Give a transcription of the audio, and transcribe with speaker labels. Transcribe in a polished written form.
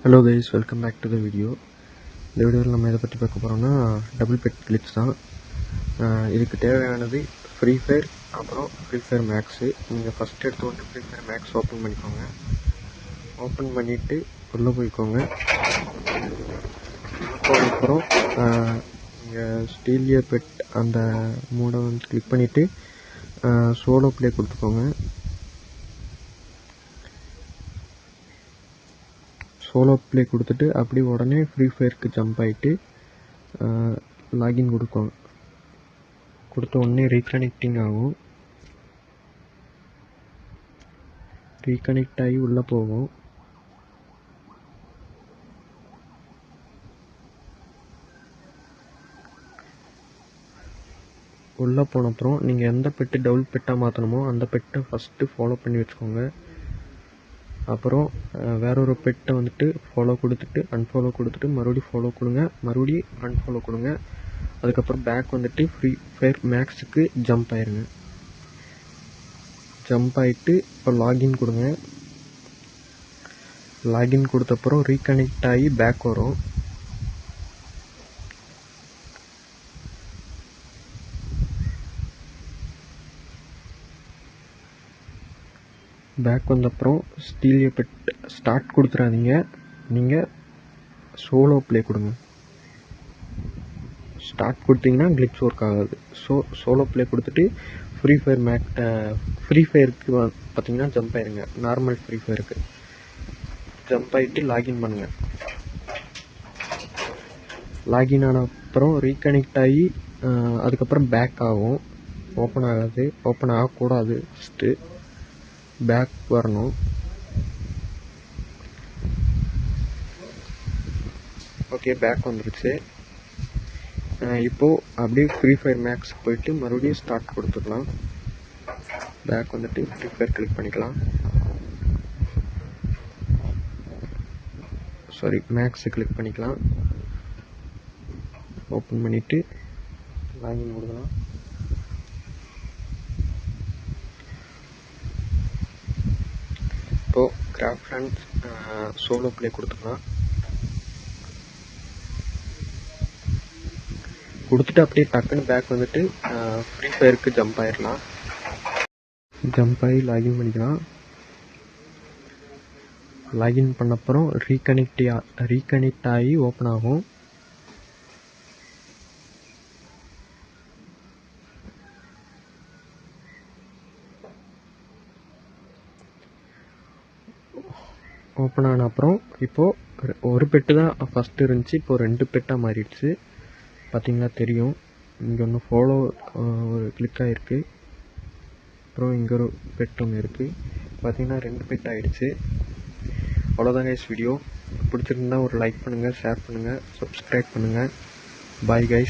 Speaker 1: Hello guys, welcome back to the video. இந்த வீடியோவில் நம்ம எதை பற்றி பார்க்க போகிறோம்னா டபுள் பெட் கிளிப்ஸ் தான். இதுக்கு தேவையானது ஃப்ரீ ஃபயர், அப்புறம் ஃப்ரீ ஃபயர் மேக்ஸு. நீங்கள் ஃபஸ்ட் எடுத்து வந்து ஃப்ரீ ஃபயர் மேக்ஸ் ஓப்பன் பண்ணிக்கோங்க. ஓப்பன் பண்ணிவிட்டு உள்ளே போய்க்கோங்க. அப்புறம் நீங்கள் ஸ்டீலியர் பெட் அந்த மூடை வந்து கிளிக் பண்ணிவிட்டு சோலோ ப்ளே கொடுத்துக்கோங்க. சோலோ ப்ளே கொடுத்துட்டு அப்படி உடனே ஃப்ரீ ஃபயருக்கு ஜம்ப் ஆகிட்டு லாகின் கொடுத்த உடனே ரீகனெக்டிங் ஆகும். ரீகனெக்ட் ஆகி உள்ளே போகும். உள்ளே போன அப்புறம் நீங்கள் எந்த பெட்டு டபுள் பெட்டாக மாற்றணுமோ அந்த பெட்டை ஃபஸ்ட்டு ஃபாலோ பண்ணி வச்சுக்கோங்க. அப்புறம் வேறொரு பெட்டை வந்துட்டு ஃபாலோ கொடுத்துட்டு அன்ஃபாலோ கொடுத்துட்டு மறுபடியும் ஃபாலோ கொடுங்க, மறுபடியும் அன்ஃபாலோ கொடுங்க. அதுக்கப்புறம் பேக் வந்துட்டு ஃப்ரீ ஃபயர் மேக்ஸுக்கு ஜம்ப் ஆயிருங்க. ஜம்ப் ஆகிட்டு இப்போ லாகின் கொடுங்க. லாகின் கொடுத்தப்புறம் ரீகனெக்ட் ஆகி பேக் வரும். பேக் வந்தப்புறம் ஸ்டீலியர் பெட் ஸ்டார்ட் கொடுத்துறாதீங்க, நீங்கள் சோலோ ப்ளே கொடுங்க. ஸ்டார்ட் கொடுத்தீங்கன்னா கிளிப்ஸ் ஒர்க் ஆகாது. சோலோ ப்ளே கொடுத்துட்டு ஃப்ரீ ஃபயருக்கு பார்த்தீங்கன்னா ஜம்ப் ஆயிருங்க. நார்மல் ஃப்ரீ ஃபயருக்கு ஜம்ப் ஆகிட்டு லாகின் பண்ணுங்கள். லாகின் ஆன அப்புறம் ரீகனெக்ட் ஆகி அதுக்கப்புறம் பேக் ஆகும். ஓப்பன் ஆகாது, ஓப்பன் ஆகக்கூடாது. ஃபஸ்ட்டு பேக் வரணும். ஓகே, பேக் வந்துருச்சு. இப்போது அப்படியே ஃப்ரீ ஃபயர் மேக்ஸ் போயிட்டு மறுபடியும் ஸ்டார்ட் கொடுத்துக்கலாம். பேக் வந்துட்டு ஃப்ரீ ஃபயர் கிளிக் பண்ணிக்கலாம். மேக்ஸை கிளிக் பண்ணிக்கலாம். ஓப்பன் பண்ணிவிட்டு லாகின் கொடுக்கலாம். இப்போது கிராஃப்ட் அண்ட் சோலோ ப்ளே கொடுத்துக்கலாம். கொடுத்துட்டு அப்படியே டக்குன்னு பேக் வந்துட்டு ஃப்ரீ ஃபயருக்கு ஜம்ப் ஆகிடலாம். ஜம்ப் ஆகி லாகின் பண்ணிக்கலாம். லாகின் பண்ண அப்புறம் ரீகனெக்ட் ஆகி ஓப்பன் ஆகும். ஓப்பன் ஆன அப்புறம் இப்போது ஒரு பெட்டு தான் ஃபஸ்ட்டு இருந்துச்சு, இப்போது 2 பெட்டாக மாறிடுச்சு. பார்த்திங்கன்னா தெரியும். இங்கே ஒன்று ஃபாலோ ஒரு கிளிக் ஆகிருக்கு. அப்புறம் இங்கே ஒரு பெட் ஒன்று இருக்குது. பார்த்திங்கன்னா 2 பெட் ஆகிடுச்சு. அவ்வளோதான் கைஸ் வீடியோ. பிடிச்சிருந்தா ஒரு லைக் பண்ணுங்கள், ஷேர் பண்ணுங்கள், சப்ஸ்கிரைப் பண்ணுங்கள். Bye guys.